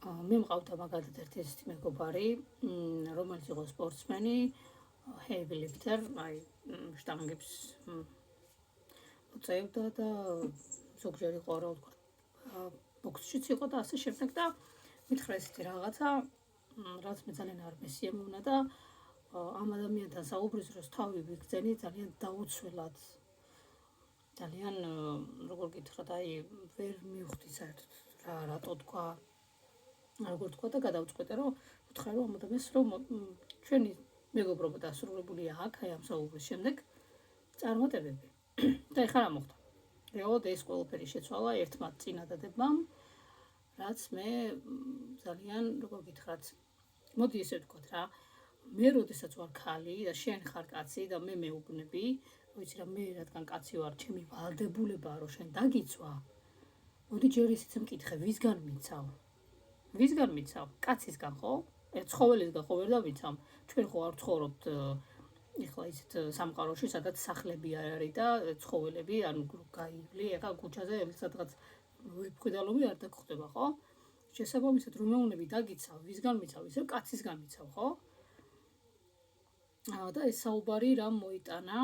მე მყავდა მაგალითად ერთი ესეთი მეგობარი, რომელიც იყო სპორტსმენი, heavy lifter, აი შტანგებს მოწევდა და ზოგჯერ იყო რა ვთქვა, ბოქსშიც იყო და ასე შემდეგ და მითხრა ესეთი რაღაცა, რაც მე ძალიან არ მესიამოვნა და ამ ადამიანთან საუბრის დროს თავი ვიგრძენი ძალიან დაუცველად. ძალიან როგორ გითხრათ, აი ვერ მივხვდი საერთოდ რატო თქვა, როგორ თქვა და გადავწყვეტე რომ ვთხრა რომ ამ ადამიანს რომ ჩვენი მეგობრობა დასრულებულია აქ, აი ამ საუბრის შემდეგ წარმატებები. და ეხლა რა მოხდა? რეალურად ეს ყველაფერი შეცვალა ერთმა წინადადებამ, რაც მე ძალიან როგორ გითხრათ, მოდი ესე ვთქვათ რა, მე როდესაც ვარ ქალი და შენ ხარ კაცი და მე მეუბნები, ვიცი რა მე რადგან კაცი ვარ, ჩემი ვალდებულებაა რომ შენ დაგიცვა. მოდი ჯერ ისიც მკითხე, ვისგან მიცავ? ვისგან მიცავ? კაცისგან ხო? ცხოველისგან ხო ვერ დავიცავ? ჩვენ ხო არ ვცხოვრობთ ეხლა ისეთ სამყაროში, სადაც სახლები არ არის და ცხოველები, ანუ გაივლი, ეხლა ქუჩაზე სადღაც ვიფხვიდალობი არ დაგხვდება, ხო? შესაბამისად რომ მეუბნები დაგიცავ, ვისგან მიცავ, ისევ კაცისგან მიცავ, ხო? და ეს საუბარი რა მოიტანა,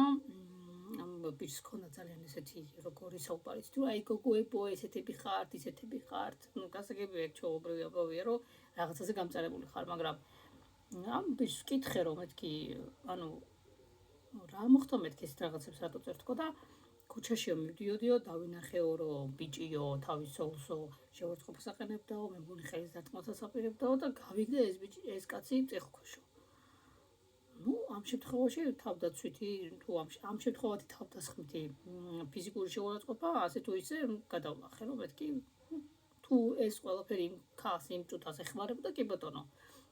ბიჭს ქონდა ძალიან ესეთი როგორი საუბარიც თუ აი გოგოებო ესეთები ხართ, ისეთები ხართ, ну გასაგებია ეგ ჩაობრივი აბავია რომ რაღაცაზე გამწარებული ხარ, მაგრამ ამ ბიჭს ვკითხე რომ მეთქი, ანუ რა მოხდა მეთქი ეს რაღაცებს რატო წერთ თქო და ქუჩაშიო მივდიოდიო, დავინახეო რომ ბიჭიო თავის სოულსო შევარცხყოფას აყენებდაო, მე მგონი ხელის დარტყმასას აპირებდაო და გავიგდა ეს ბიჭი, ეს კაცი წეხქვეშო. ну ამ შემთხვევაში თავდაცვითი თუ ამ შემთხვევაში თავდასხმითი ფიზიკური შეურაცხყოფა ასე თუ ისე გადავლახე რომ მეთქი თუ ეს ყველაფერი ქალს იმ წუთას ეხმარებოდა კი ბატონო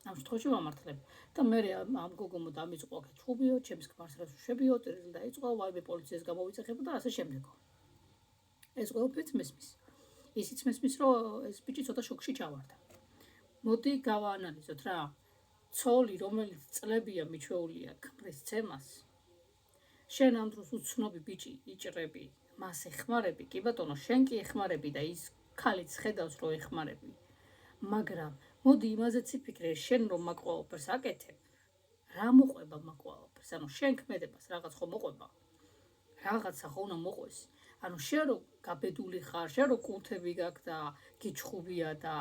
ამ შემთხვევაში ვამართლებ და მე ამ გოგომო დამიწყო აქ ჩხუბიო ჩემს ქმარს რას ვშებიო წერილი დაიწყო ვაიმე პოლიციას გამოვიწეხებო და ასე შემდეგო ეს ყველაფერიც მესმის ისიც მესმის რომ ეს ბიჭი ცოტა შოკში ჩავარდა მოდი გავაანალიზოთ რა ცოლი, რომელიც წლებია მიჩვეულია ქმრის ცემას, შენ ამ დროს უცნობი ბიჭი იჭრები, მას ეხმარები, კი ბატონო, შენ კი ეხმარები და ის ქალიც ხედავს, რომ ეხმარები. მაგრამ მოდი იმაზეც იფიქრე, შენ რომ მაგ ყველაფერს აკეთებ, რა მოყვება მაგ ყველაფერს? ანუ შენ ქმედებას რაღაც ხო მოყვება? რაღაცა ხო უნდა მოყვეს? ანუ შენ რომ გაბედული ხარ, შენ რომ კუნთები გაქვს და გიჩხუბია და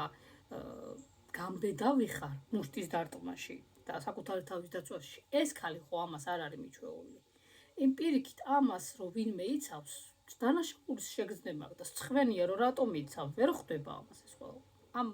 გამბედავი ხარ მუშტის დარტყმაში და საკუთარი თავის დაცვაში. ეს ქალი ხო ამას არ არის მიჩვეული. იმ პირიქით ამას რომ ვინმე იცავს, დანაშაულის შეგრძნება და სცხვენია რომ რატომ იცავ, ვერ ხვდება ამას ეს ყველა. ამ